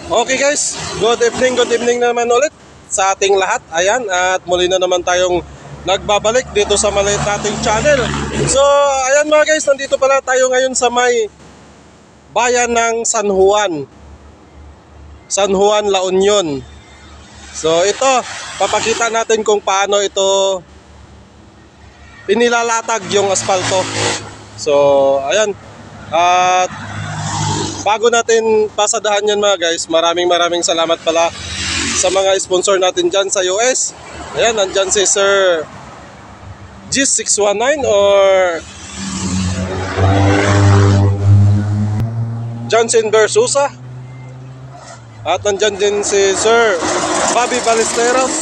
Okay guys, good evening naman ulit sa ating lahat. Ayan, at muli na naman tayong nagbabalik dito sa maliit nating channel. So, ayan mga guys, nandito pala tayo ngayon sa may bayan ng San Juan, La Union. So, ito, papakita natin kung paano ito pinilalatag yung asfalto. So, ayan, at bago natin pasadahan yan mga guys, maraming salamat pala sa mga sponsor natin dyan sa US. Ayan, nandyan si Sir G619 or Johnson Versusa. At nandyan din si Sir Bobby Ballesteros.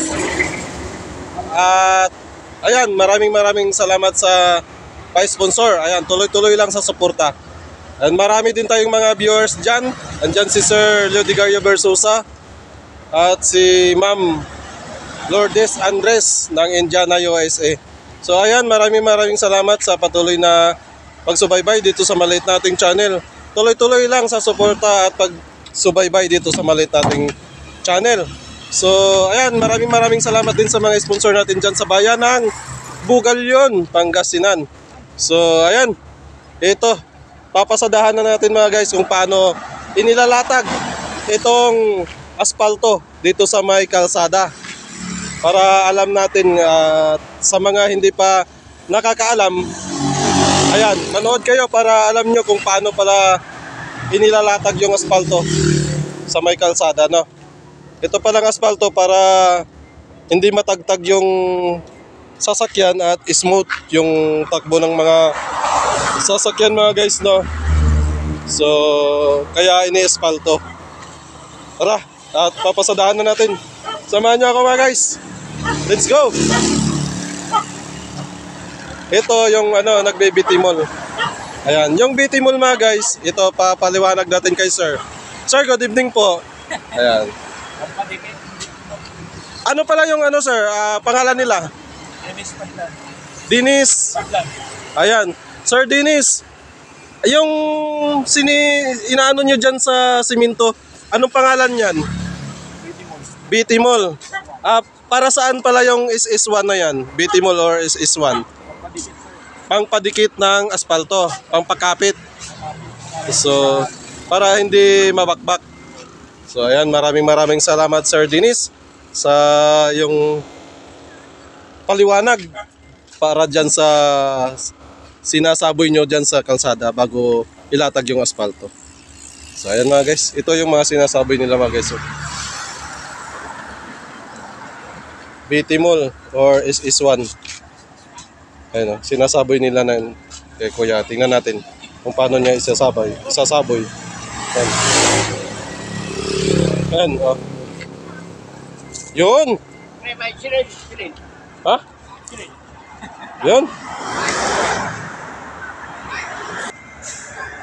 At ayan, maraming salamat sa pa-sponsor. Ayan, tuloy-tuloy lang sa suporta. And marami din tayong mga viewers dyan. Andyan si Sir Leodigario Versusa at si Ma'am Lourdes Andres ng Indiana, USA. So ayan, maraming salamat sa patuloy na pagsubaybay dito sa maliit nating channel. Tuloy-tuloy lang sa suporta at pagsubaybay dito sa maliit nating channel. So ayan, maraming salamat din sa mga sponsor natin dyan sa bayan ng Bugalyon, Pangasinan. So ayan, ito, papasadahan na natin mga guys kung paano inilalatag itong asfalto dito sa may kalsada. Para alam natin, sa mga hindi pa nakakaalam, ayan, manood kayo para alam nyo kung paano pala inilalatag yung asfalto sa may kalsada, no? Ito palang asfalto para hindi matagtag yung sasakyan at smooth yung takbo ng mga sasakyan mga guys, no? So kaya ini-espalto. Tara, at papasadahan na natin. Samahan nyo ako mga guys. Let's go. Ito yung nagbe-bitimol. Ayan, yung bitimol mga guys, ito papaliwanag natin kay Sir. Sir, good evening po. Ayan. Ano pala yung sir, pangalan nila? Dinis. Ayan. Sir Dinis, yung inaano nyo dyan sa simento, anong pangalan yan? Bitimol. Para saan pala yung SS1 na yan? Bitimol or SS1? Pangpadikit ng asfalto, pangpakapit. So, para hindi mabakbak. So, ayan, maraming salamat Sir Dinis sa yung paliwanag para dyan sa sinasaboy nyo dyan sa kalsada bago ilatag yung asfalto. So ayan mga guys, ito yung mga sinasaboy nila mga guys. Bitimol or SS1. Ayan, sinasaboy nila ng kay Kuya. Tingnan natin kung paano niya isasaboy. Ayan. Ayan, oh. Yun! Ha? Yun.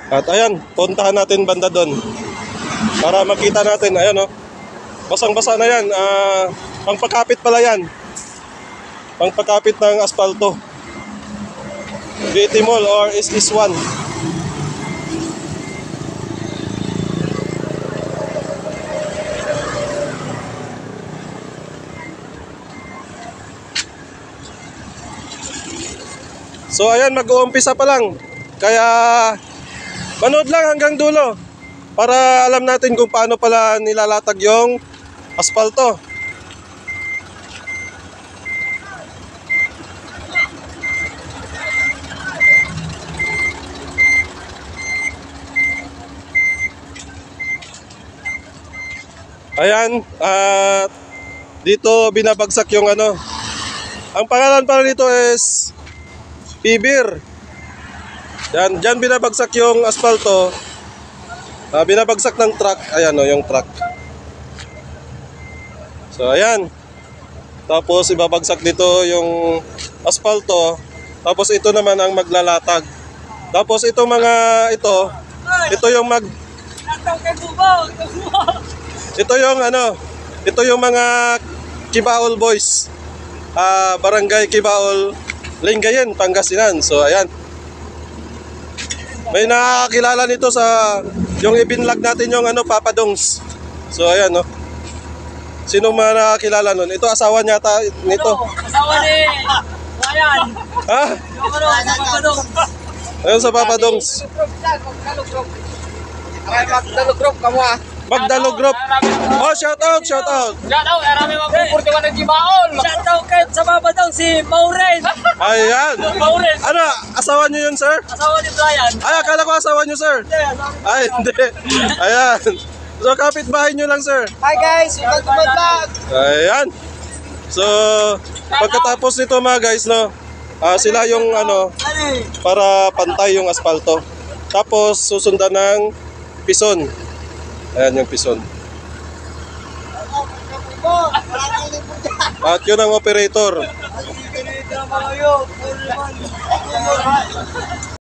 At ayan, puntahan natin banda doon para makita natin. Ayan, oh, basang-basa na yan. Pangpakapit pala yan, pangpakapit ng asfalto, Bitimol or SS1. So ayan, mag-uumpisa pa lang. Kaya manood lang hanggang dulo para alam natin kung paano pala nilalatag yung asfalto. Ayan, dito binabagsak yung ang pangalan pala nito is Pibir. Yan, dyan binabagsak yung asfalto. Binabagsak ng truck. Ayan o, yung truck. So ayan. Tapos ibabagsak dito yung asfalto. Tapos ito naman ang maglalatag. Tapos ito ito yung ito yung mga Kibaol boys. Barangay Kibaol, Lingayen, Pangasinan. So ayan. May nakakilala nito sa yung ibinlog natin yung Papa Dongs. So ayan no. Sino mga nakakilala nun? Ito asawa niya nito. Asawa ni Ryan. Ha? Yung ano, sa Papadong. Ayun sa Papa Dongs. Magdalogrop ka mo ah. Magdalo Group. Oh, shout out, shout out. Shout out, marami magpupurtiwan ng Gibaon. Shout out kay sa Papadong si Maureen. Ayan. Maureen, Ano, asawa niyo yun, sir? asawa ni Brian. Ay, akala ko asawa niyo, sir. Ay, hindi. Ayan. So, kapitbahay niyo lang, sir. Hi guys, vlog. Ayan. So, pagkatapos nito mga guys, no, sila yung ano, para pantay yung asfalto. Tapos, susundan ng pison. Ayan yung pison. At yun ang operator.